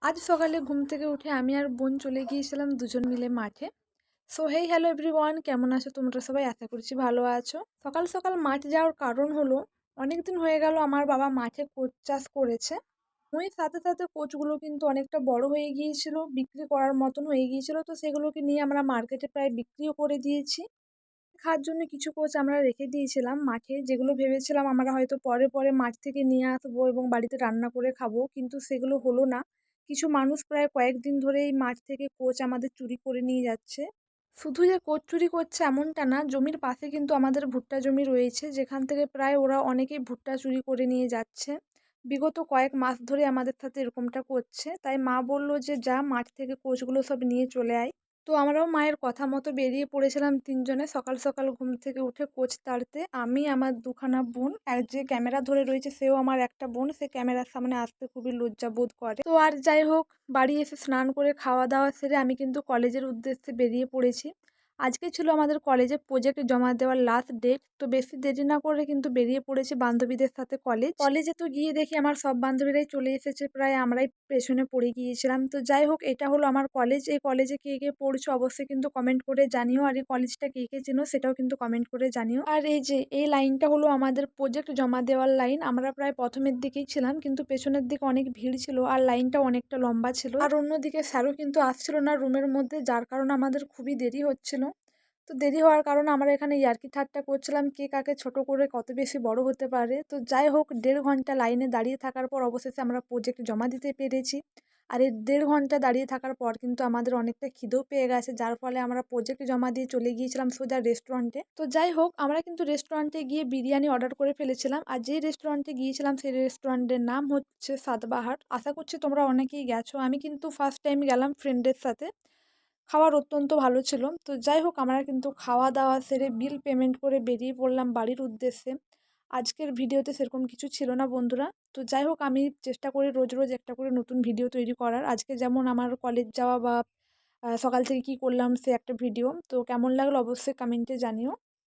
আজ সকালে ঘুম থেকে উঠে আমি আর বোন চলে গিয়েছিলাম দুজন মিলে মাঠে। সো হেই হ্যালো এভরিওয়ান, কেমন আছো তোমরা সবাই? আশা করছি ভালো আছো। সকাল সকাল মাঠে যাওয়ার কারণ হলো, অনেক দিন হয়ে গেল আমার বাবা মাঠে কোচ চাষ করেছে। ওই সাথে সাথে কোচগুলো কিন্তু অনেকটা বড় হয়ে গিয়েছিল, বিক্রি করার মতন হয়ে গিয়েছিল। তো সেগুলোকে নিয়ে আমরা মার্কেটে প্রায় বিক্রিও করে দিয়েছি। খাওয়ার জন্য কিছু কোচ আমরা রেখে দিয়েছিলাম মাঠে, যেগুলো ভেবেছিলাম আমরা হয়তো পরে পরে মাঠ থেকে নিয়ে আসবো এবং বাড়িতে রান্না করে খাবো, কিন্তু সেগুলো হলো না। কিছু মানুষ প্রায় কয়েকদিন ধরেই মাঠ থেকে কোচ আমাদের চুরি করে নিয়ে যাচ্ছে। শুধু যে কোচ চুরি করছে এমনটা না, জমির পাশে কিন্তু আমাদের ভুট্টা জমি রয়েছে, যেখান থেকে প্রায় ওরা অনেকেই ভুট্টা চুরি করে নিয়ে যাচ্ছে। বিগত কয়েক মাস ধরে আমাদের সাথে এরকমটা করছে, তাই মা বলল যে যা মাঠ থেকে কোচগুলো সব নিয়ে চলে আয়। তো আমরাও মায়ের কথা মতো বেরিয়ে পড়েছিলাম তিনজনে সকাল সকাল ঘুম থেকে উঠে কোচ তাড়তে। আমি, আমার দুখানা বোন, আর যে ক্যামেরা ধরে রয়েছে সেও আমার একটা বোন। সে ক্যামেরার সামনে আসতে খুবই লজ্জা বোধ করে। তো আর যাই হোক, বাড়ি এসে স্নান করে খাওয়া দাওয়া সেরে আমি কিন্তু কলেজের উদ্দেশ্যে বেরিয়ে পড়েছি। আজকে ছিল আমাদের কলেজে প্রজেক্ট জমা দেওয়ার লাস্ট ডেট। তো বেশি দেরি না করে কিন্তু বেরিয়ে পড়েছি বান্ধবীদের সাথে কলেজে তো গিয়ে দেখি আমার সব বান্ধবীরাই চলে এসেছে, প্রায় আমরাই পেছনে পড়ে গিয়েছিলাম। তো যাই হোক, এটা হলো আমার কলেজ। এই কলেজে কে কে পড়ছো অবশ্যই কিন্তু কমেন্ট করে জানিও, আর এই কলেজটা কে কে চেনো সেটাও কিন্তু কমেন্ট করে জানিও। আর এই যে এই লাইনটা হলো আমাদের প্রজেক্ট জমা দেওয়ার লাইন। আমরা প্রায় প্রথমের দিকেই ছিলাম, কিন্তু পেছনের দিকে অনেক ভিড় ছিল আর লাইনটা অনেকটা লম্বা ছিল। আর অন্যদিকে স্যারও কিন্তু আসছিল না রুমের মধ্যে, যার কারণে আমাদের খুবই দেরি হচ্ছিল। তো দেরি হওয়ার কারণে আমরা এখানে ইয়ার্কি ঠাট্টা করছিলাম কে কাকে ছোট করে কত বেশি বড় হতে পারে। তো যাই হোক, 1.5 ঘন্টা লাইনে দাঁড়িয়ে থাকার পর অবশেষে আমরা প্রজেক্ট জমা দিতে পেরেছি। আর এই 1.5 ঘন্টা দাঁড়িয়ে থাকার পর কিন্তু আমাদের অনেকটা খিদেও পেয়ে গেছে, যার ফলে আমরা প্রজেক্ট জমা দিয়ে চলে গিয়েছিলাম সোজা রেস্টুরেন্টে। তো যাই হোক, আমরা কিন্তু রেস্টুরেন্টে গিয়ে বিরিয়ানি অর্ডার করে ফেলেছিলাম। আর যেই রেস্টুরেন্টে গিয়েছিলাম সেই রেস্টুরেন্টের নাম হচ্ছে সাতবাহার। আশা করছি তোমরা অনেকেই গেছো। আমি কিন্তু ফার্স্ট টাইম গেলাম ফ্রেন্ডের সাথে। খাবার অত্যন্ত ভালো ছিল। তো যাই হোক, আমরা কিন্তু খাওয়া দাওয়া সেরে বিল পেমেন্ট করে বেরিয়ে পড়লাম বাড়ির উদ্দেশ্যে। আজকের ভিডিওতে সেরকম কিছু ছিল না বন্ধুরা। তো যাই হোক, আমি চেষ্টা করি রোজ রোজ একটা করে নতুন ভিডিও তৈরি করার। আজকে যেমন আমার কলেজ যাওয়া বা সকাল থেকে কি করলাম সে একটা ভিডিও। তো কেমন লাগলো অবশ্যই কমেন্টে জানিও।